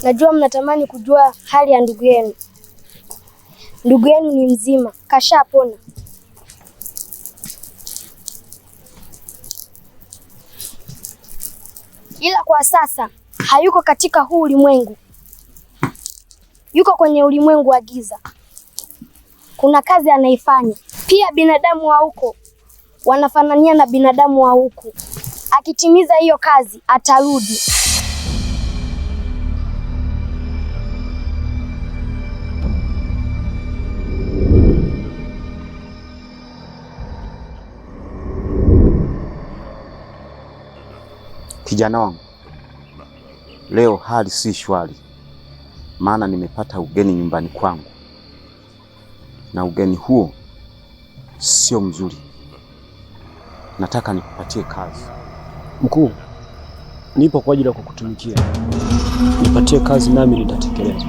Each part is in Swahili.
Najua mnatamani kujua hali ya ndugu yenu. Ndugu yenu ni mzima, kashapona. Ila kwa sasa hayuko katika huu ulimwengu. Yuko kwenye ulimwengu wa giza. Kuna kazi anaifanya. Pia binadamu wa huko wanafanania na binadamu wa huku. Akitimiza hiyo kazi atarudi. Kijana wangu, leo hali si shwari, maana nimepata ugeni nyumbani kwangu, na ugeni huo sio mzuri. Nataka nikupatie kazi. Mkuu, nipo kwa ajili ya kukutumikia. Nipatie kazi nami nitatekeleza.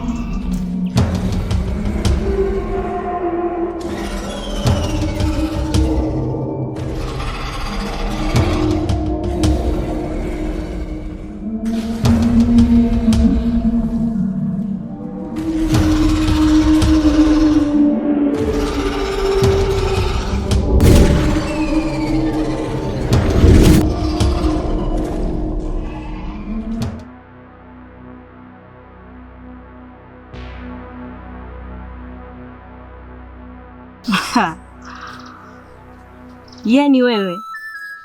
Yaani wewe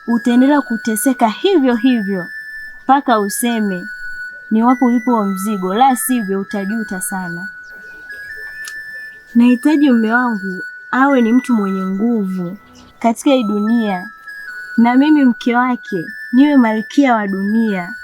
utaendelea kuteseka hivyo hivyo mpaka useme ni wapo ulipo mzigo, la sivyo utajuta sana. Nahitaji mume wangu awe ni mtu mwenye nguvu katika hii dunia, na mimi mke wake niwe malkia wa dunia.